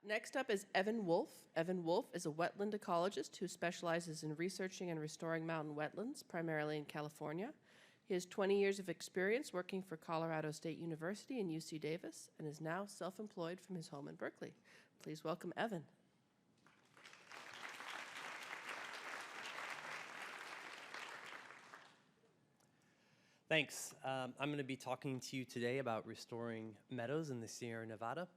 Next up is Evan Wolf. Evan Wolf is a wetland ecologist who specializes in researching and restoring mountain wetlands, primarily in California. He has 20 years of experience working for Colorado State University and UC Davis and is now self-employed from his home in Berkeley. Please welcome Evan. Thanks. I'm going to be talking to you today about restoring meadows in the Sierra Nevada.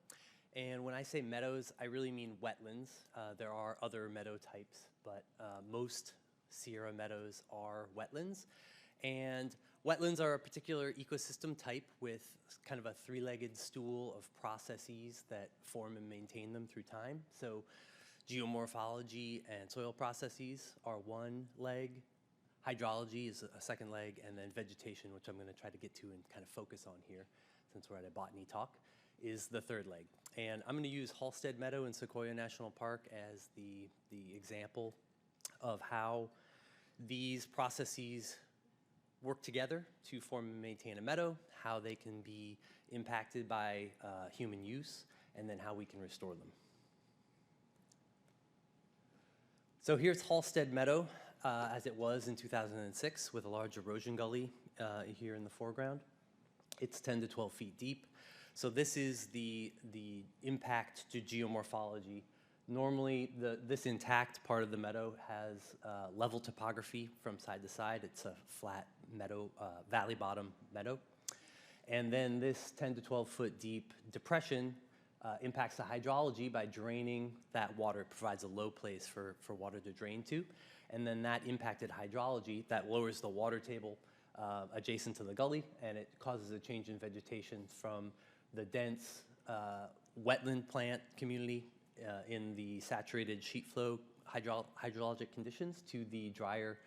And when I say meadows, I really mean wetlands. There are other meadow types, but most Sierra meadows are wetlands. And wetlands are a particular ecosystem type with kind of a three-legged stool of processes that form and maintain them through time. So geomorphology and soil processes are one leg. Hydrology is a second leg, and then vegetation, which I'm going to try to get to and kind of focus on here, since we're at a botany talk, is the third leg. And I'm going to use Halstead Meadow in Sequoia National Park as the example of how these processes work together to form and maintain a meadow, how they can be impacted by human use, and then how we can restore them. So here's Halstead Meadow as it was in 2006 with a large erosion gully here in the foreground. It's 10 to 12 feet deep. So this is the impact to geomorphology. Normally, this intact part of the meadow has level topography from side to side. It's a flat meadow, valley bottom meadow. And then this 10 to 12 foot deep depression impacts the hydrology by draining that water. It provides a low place for water to drain to. And then that impacted hydrology, that lowers the water table adjacent to the gully, and it causes a change in vegetation from the dense wetland plant community in the saturated sheet flow hydrologic conditions to the drier,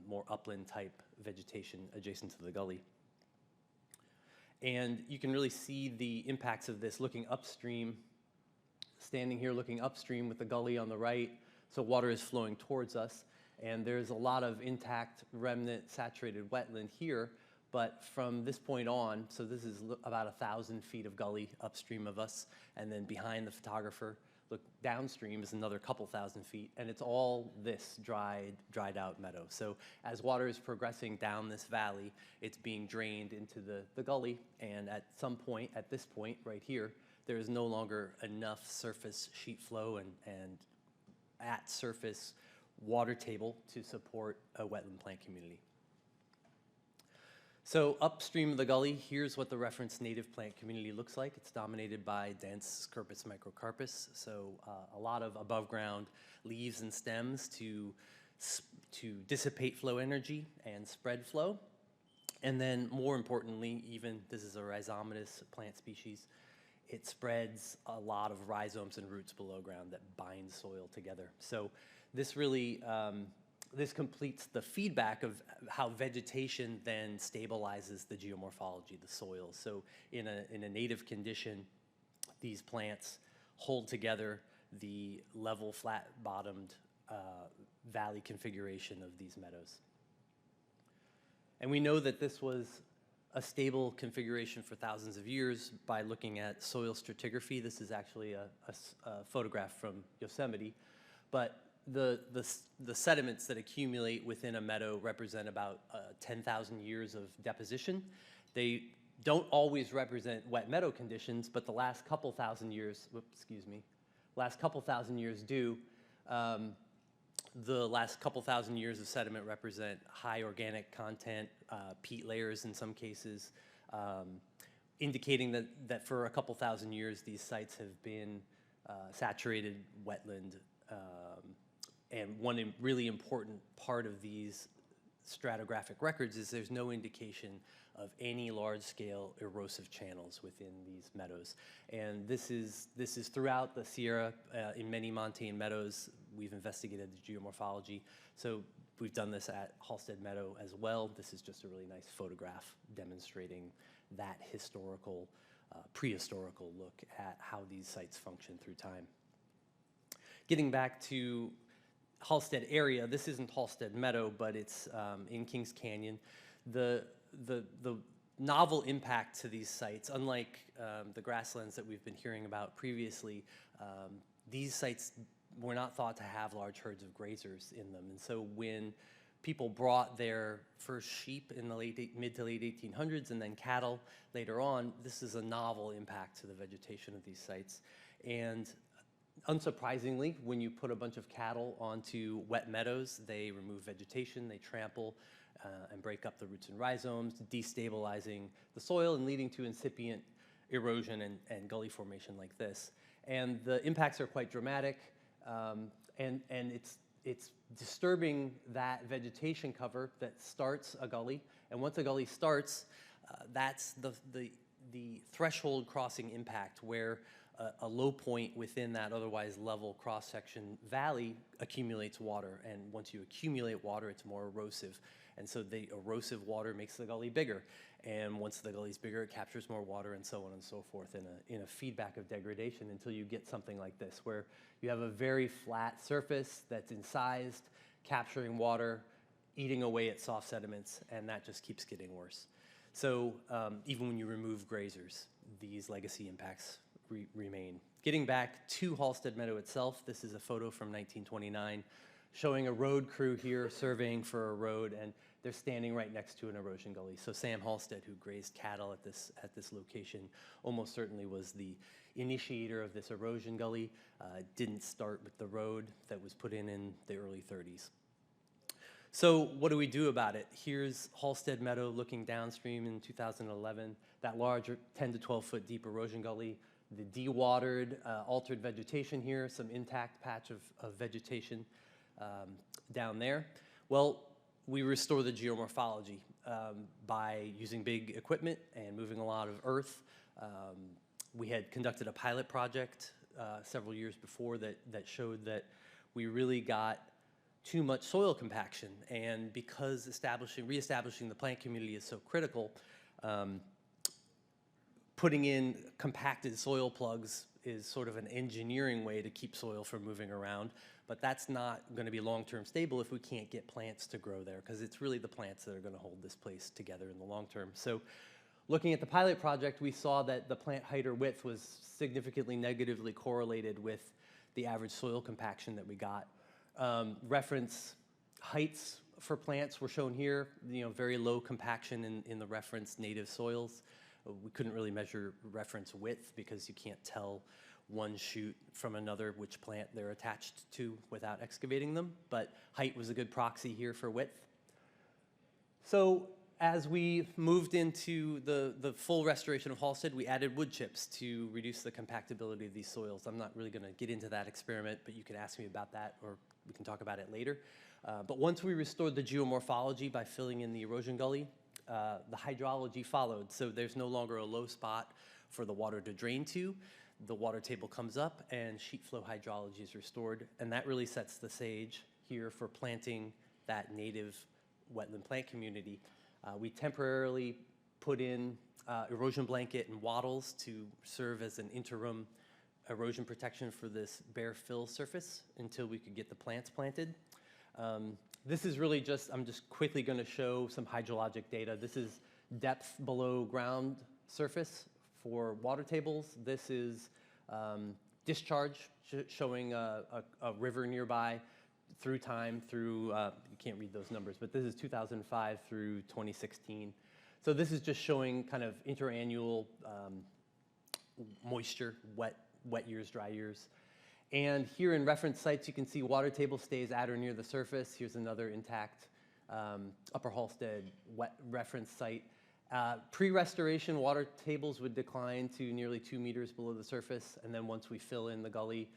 more upland type vegetation adjacent to the gully. And you can really see the impacts of this looking upstream, standing here looking upstream with the gully on the right. So water is flowing towards us, and there's a lot of intact remnant saturated wetland here. But from this point on, so this is about 1,000 feet of gully upstream of us, and then behind the photographer, look downstream is another couple thousand feet, and it's all this dried out meadow. So as water is progressing down this valley, it's being drained into the gully, and at some point, at this point right here, there is no longer enough surface sheet flow and at surface water table to support a wetland plant community. So upstream of the gully, here's what the reference native plant community looks like. It's dominated by dense Scirpus microcarpus, so a lot of above ground leaves and stems to dissipate flow energy and spread flow. And then more importantly, even this is a rhizomatous plant species, it spreads a lot of rhizomes and roots below ground that bind soil together. So this really, this completes the feedback of how vegetation then stabilizes the geomorphology, the soil. So in a native condition, these plants hold together the level, flat-bottomed valley configuration of these meadows. And we know that this was a stable configuration for thousands of years by looking at soil stratigraphy. This is actually a photograph from Yosemite, but the sediments that accumulate within a meadow represent about 10,000 years of deposition. They don't always represent wet meadow conditions, but the last couple thousand years, last couple thousand years do. The last couple thousand years of sediment represent high organic content, peat layers in some cases, indicating that for a couple thousand years these sites have been saturated wetland. And one really important part of these stratigraphic records is there's no indication of any large-scale erosive channels within these meadows. And this is throughout the Sierra, in many montane meadows. We've investigated the geomorphology. So we've done this at Halstead Meadow as well. This is just a really nice photograph demonstrating that historical, prehistorical look at how these sites function through time. Getting back to Halstead area, this isn't Halstead Meadow, but it's in Kings Canyon. The novel impact to these sites. Unlike the grasslands that we've been hearing about previously, these sites were not thought to have large herds of grazers in them. And so when people brought their first sheep in the mid to late 1800s and then cattle later on, this is a novel impact to the vegetation of these sites. And unsurprisingly, when you put a bunch of cattle onto wet meadows, they remove vegetation, they trample and break up the roots and rhizomes, destabilizing the soil and leading to incipient erosion and gully formation like this. And the impacts are quite dramatic, and it's disturbing that vegetation cover that starts a gully. And once a gully starts, that's the threshold crossing impact, where a low point within that otherwise level cross-section valley accumulates water. And once you accumulate water, it's more erosive. And so the erosive water makes the gully bigger. And once the gully's bigger, it captures more water, and so on and so forth in a feedback of degradation, until you get something like this, where you have a very flat surface that's incised, capturing water, eating away at soft sediments, and that just keeps getting worse. So even when you remove grazers, these legacy impacts remain. Getting back to Halstead Meadow itself, this is a photo from 1929 showing a road crew here surveying for a road, and they're standing right next to an erosion gully. So Sam Halstead, who grazed cattle at this location, almost certainly was the initiator of this erosion gully. Didn't start with the road that was put in the early 30s. So what do we do about it? Here's Halstead Meadow looking downstream in 2011, that large 10 to 12 foot deep erosion gully, the dewatered, altered vegetation here, some intact patch of vegetation down there. Well, we restore the geomorphology by using big equipment and moving a lot of earth. We had conducted a pilot project several years before that showed that we really got too much soil compaction, and because reestablishing the plant community is so critical, putting in compacted soil plugs is sort of an engineering way to keep soil from moving around, but that's not going to be long-term stable if we can't get plants to grow there, because it's really the plants that are going to hold this place together in the long term. So looking at the pilot project, we saw that the plant height or width was significantly negatively correlated with the average soil compaction that we got. Reference heights for plants were shown here, very low compaction in the reference native soils. We couldn't really measure reference width because you can't tell one shoot from another which plant they're attached to without excavating them, but height was a good proxy here for width. So as we moved into the full restoration of Halstead, we added wood chips to reduce the compactability of these soils. I'm not really going to get into that experiment, but you can ask me about that, or we can talk about it later. But once we restored the geomorphology by filling in the erosion gully, the hydrology followed. So there's no longer a low spot for the water to drain to. The water table comes up and sheet flow hydrology is restored, and that really sets the stage here for planting that native wetland plant community. We temporarily put in erosion blanket and wattles to serve as an interim erosion protection for this bare fill surface until we could get the plants planted. This is really I'm just quickly going to show some hydrologic data. This is depth below ground surface for water tables. This is discharge, showing a river nearby through time, you can't read those numbers, but this is 2005 through 2016. So this is just showing kind of interannual moisture, wet years, dry years. And here in reference sites, you can see water table stays at or near the surface. Here's another intact Upper Halstead wet reference site. Pre-restoration, water tables would decline to nearly 2 meters below the surface, and then once we fill in the gully,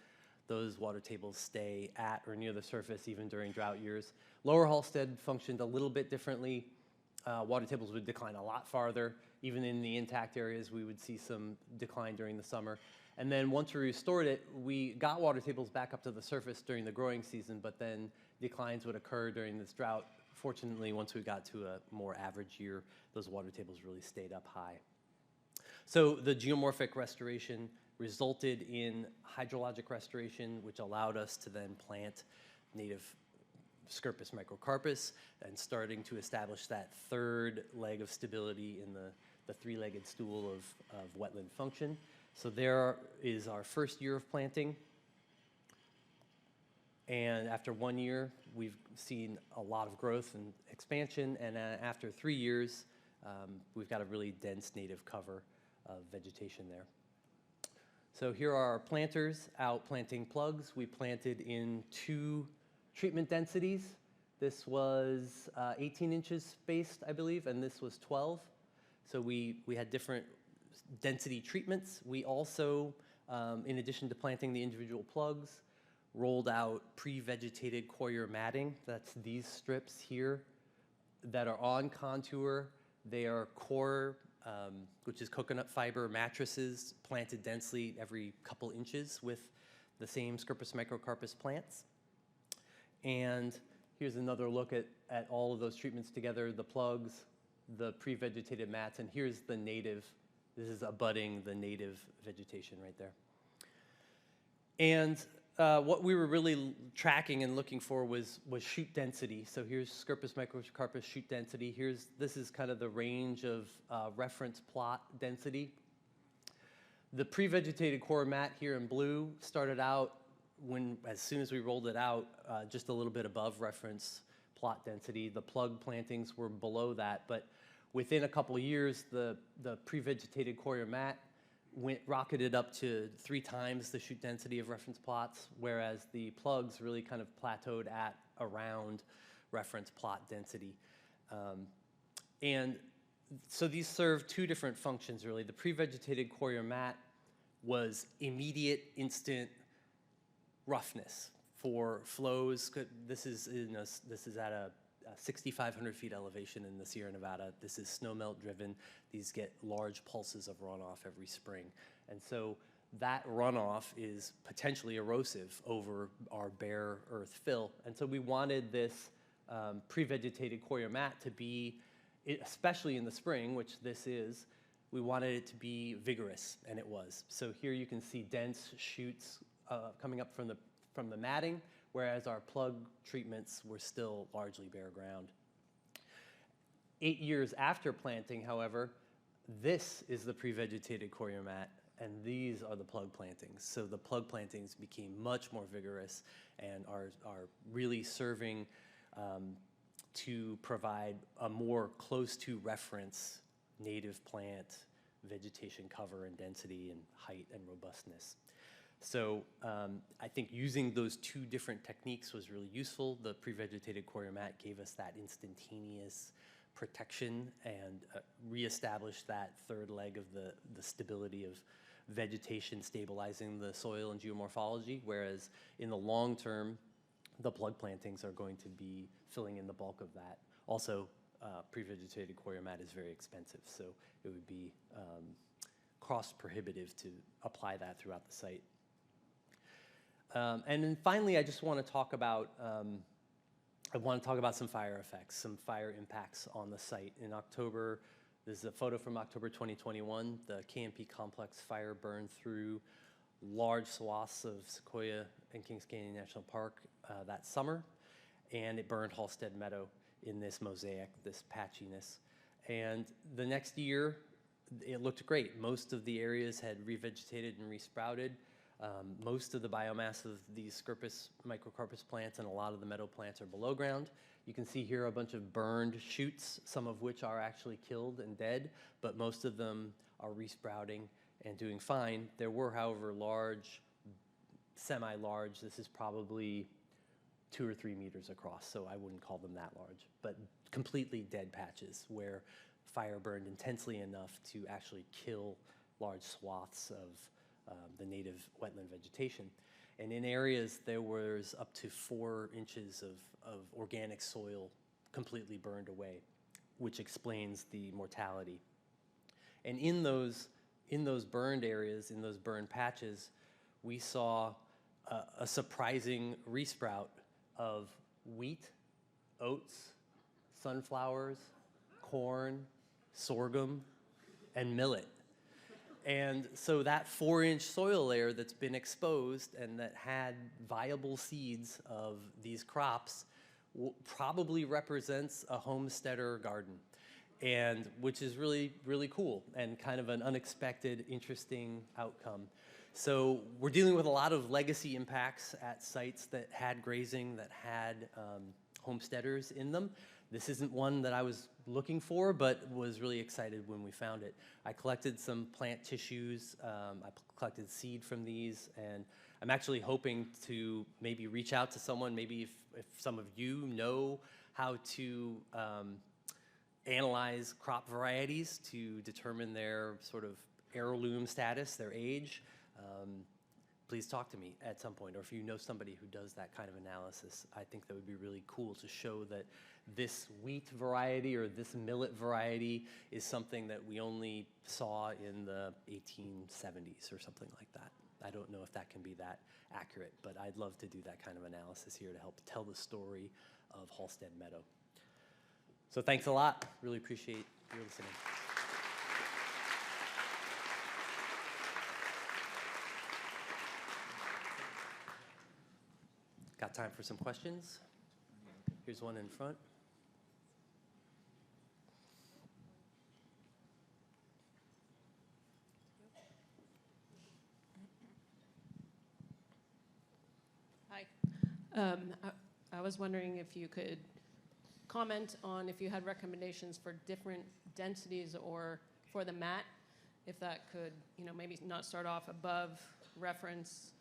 those water tables stay at or near the surface even during drought years. Lower Halstead functioned a little bit differently. Water tables would decline a lot farther. Even in the intact areas, we would see some decline during the summer. And then once we restored it, we got water tables back up to the surface during the growing season, but then declines would occur during this drought. Fortunately, once we got to a more average year, those water tables really stayed up high. So the geomorphic restoration resulted in hydrologic restoration, which allowed us to then plant native Scirpus microcarpus and starting to establish that third leg of stability in the the three-legged stool of wetland function. So there is our first year of planting. And after 1 year, we've seen a lot of growth and expansion. And after 3 years, we've got a really dense native cover of vegetation there. So here are our planters out planting plugs. We planted in 2 treatment densities. This was 18 inches spaced, I believe, and this was 12. So we had different density treatments. We also, in addition to planting the individual plugs, rolled out pre-vegetated coir matting. That's these strips here that are on contour. They are core, which is coconut fiber mattresses planted densely every couple inches with the same Scirpus microcarpus plants. And here's another look at all of those treatments together, the plugs, the pre-vegetated mats, and here's the native. This is abutting the native vegetation right there. And what we were really tracking and looking for was shoot density. So here's Scirpus microcarpus shoot density. This is kind of the range of reference plot density. The pre-vegetated coir mat here in blue started out as soon as we rolled it out, just a little bit above reference plot density. The plug plantings were below that, but within a couple of years, the pre-vegetated coir mat rocketed up to 3 times the shoot density of reference plots, whereas the plugs really kind of plateaued at around reference plot density. And so these serve 2 different functions, really. The pre-vegetated coir mat was immediate, instant roughness for flows. This is at a 6,500 feet elevation in the Sierra Nevada. This is snowmelt driven. These get large pulses of runoff every spring. And so that runoff is potentially erosive over our bare earth fill. And so we wanted this pre-vegetated coir mat to be, especially in the spring, which this is, we wanted it to be vigorous, and it was. So here you can see dense shoots coming up from the matting, whereas our plug treatments were still largely bare ground. 8 years after planting, however, this is the pre-vegetated coir mat, and these are the plug plantings. So the plug plantings became much more vigorous and are really serving to provide a more close to reference native plant vegetation cover and density and height and robustness. So I think using those 2 different techniques was really useful. The pre-vegetated coir mat gave us that instantaneous protection and reestablished that third leg of the stability of vegetation stabilizing the soil and geomorphology, whereas in the long term, the plug plantings are going to be filling in the bulk of that. Also, pre-vegetated coir mat is very expensive, so it would be cost prohibitive to apply that throughout the site. And then finally, I just want to talk about some fire effects, some fire impacts on the site. In October, this is a photo from October 2021. The KMP complex fire burned through large swaths of Sequoia and Kings Canyon National Park that summer, and it burned Halstead Meadow in this mosaic, this patchiness. And the next year, it looked great. Most of the areas had revegetated and resprouted. Most of the biomass of these Scirpus microcarpus plants and a lot of the meadow plants are below ground. You can see here a bunch of burned shoots, some of which are actually killed and dead, but most of them are resprouting and doing fine. There were, however, large, semi-large, this is probably 2 or 3 meters across, so I wouldn't call them that large, but completely dead patches where fire burned intensely enough to actually kill large swaths of the native wetland vegetation. And in areas, there was up to 4 inches of organic soil completely burned away, which explains the mortality. And in those burned areas, in those burned patches, we saw a surprising resprout of wheat, oats, sunflowers, corn, sorghum, and millet. And so that 4-inch soil layer that's been exposed and that had viable seeds of these crops probably represents a homesteader garden. and which is really, really cool and kind of an unexpected, interesting outcome. So we're dealing with a lot of legacy impacts at sites that had grazing, that had homesteaders in them. This isn't one that I was looking for, but was really excited when we found it. I collected some plant tissues, I collected seed from these, and I'm actually hoping to maybe reach out to someone, maybe if some of you know how to analyze crop varieties to determine their sort of heirloom status, their age. Please talk to me at some point, or if you know somebody who does that kind of analysis, I think that would be really cool to show that this wheat variety or this millet variety is something that we only saw in the 1870s or something like that. I don't know if that can be that accurate, but I'd love to do that kind of analysis here to help tell the story of Halstead Meadow. So thanks a lot. Really appreciate your listening. Got time for some questions? Here's one in front. Hi. I was wondering if you could comment on if you had recommendations for different densities or for the mat, if that could, maybe not start off above reference,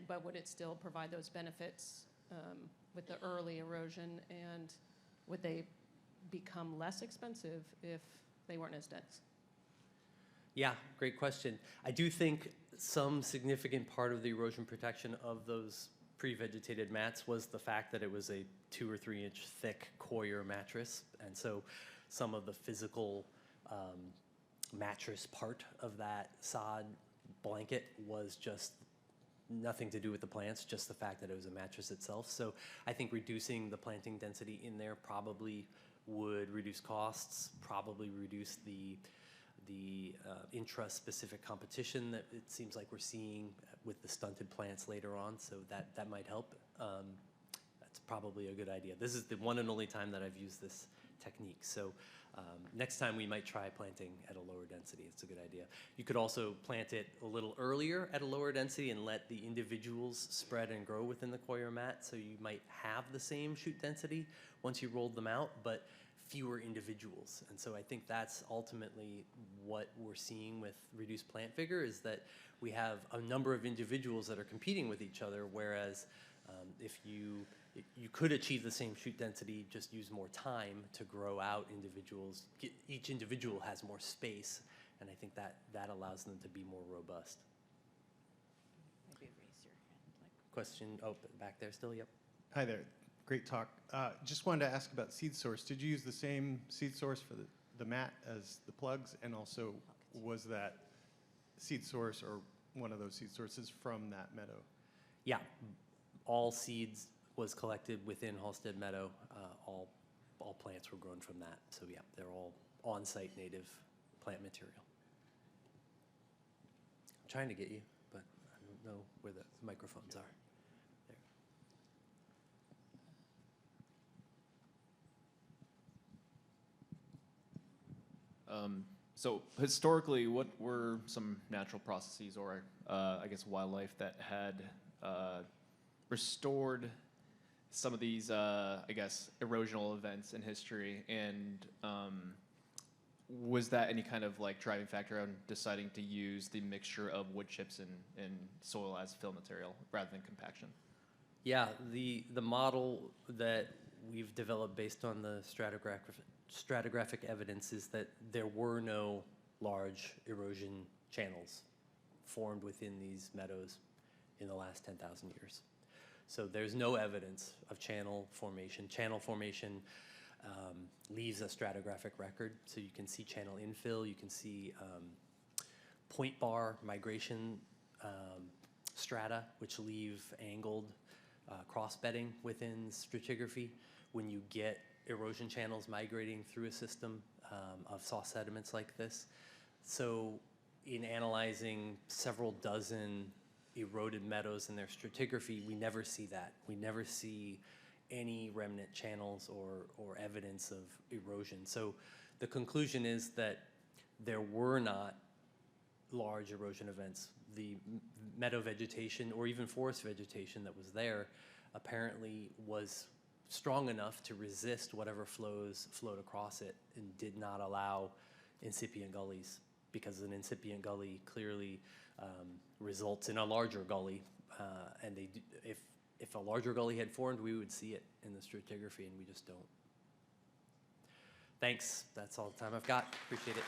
but would it still provide those benefits with the early erosion, and would they become less expensive if they weren't as dense? Yeah, great question. I do think some significant part of the erosion protection of those pre-vegetated mats was the fact that it was a 2 or 3 inch thick coir mattress, and so some of the physical mattress part of that sod blanket was just nothing to do with the plants, just the fact that it was a mattress itself. So I think reducing the planting density in there probably would reduce costs, probably reduce the intra-specific competition that it seems like we're seeing with the stunted plants later on, so that might help. That's probably a good idea. This is the one and only time that I've used this technique, so next time we might try planting at a lower density. It's a good idea. You could also plant it a little earlier at a lower density and let the individuals spread and grow within the coir mat, so you might have the same shoot density once you rolled them out, but fewer individuals. And so I think that's ultimately what we're seeing with reduced plant vigor, is that we have a number of individuals that are competing with each other, whereas if you could achieve the same shoot density, just use more time to grow out individuals. Each individual has more space, and I think that allows them to be more robust. Maybe raise your hand. Question, oh, back there still, yep. Hi there, great talk. Just wanted to ask about seed source. Did you use the same seed source for the mat as the plugs? And also, was that seed source or one of those seed sources from that meadow? Yeah, all seeds was collected within Halstead Meadow. All plants were grown from that. So yeah, they're all on-site native plant material. I'm trying to get you, but I don't know where the microphones are. There. So historically, what were some natural processes or I guess wildlife that had restored some of these, I guess, erosional events in history, and was that any kind of like driving factor on deciding to use the mixture of wood chips and soil as fill material rather than compaction? Yeah, the model that we've developed based on the stratigraphic evidence is that there were no large erosion channels formed within these meadows in the last 10,000 years. So there's no evidence of channel formation. Channel formation leaves a stratigraphic record, so you can see channel infill, you can see point bar migration strata, which leave angled cross-bedding within stratigraphy. When you get erosion channels migrating through a system of soft sediments like this. So in analyzing several dozen eroded meadows in their stratigraphy, we never see that. We never see any remnant channels or evidence of erosion. So the conclusion is that there were not large erosion events. The meadow vegetation or even forest vegetation that was there apparently was strong enough to resist whatever flows flowed across it and did not allow incipient gullies, because an incipient gully clearly results in a larger gully, and if a larger gully had formed, we would see it in the stratigraphy, and we just don't. Thanks. That's all the time I've got. Appreciate it.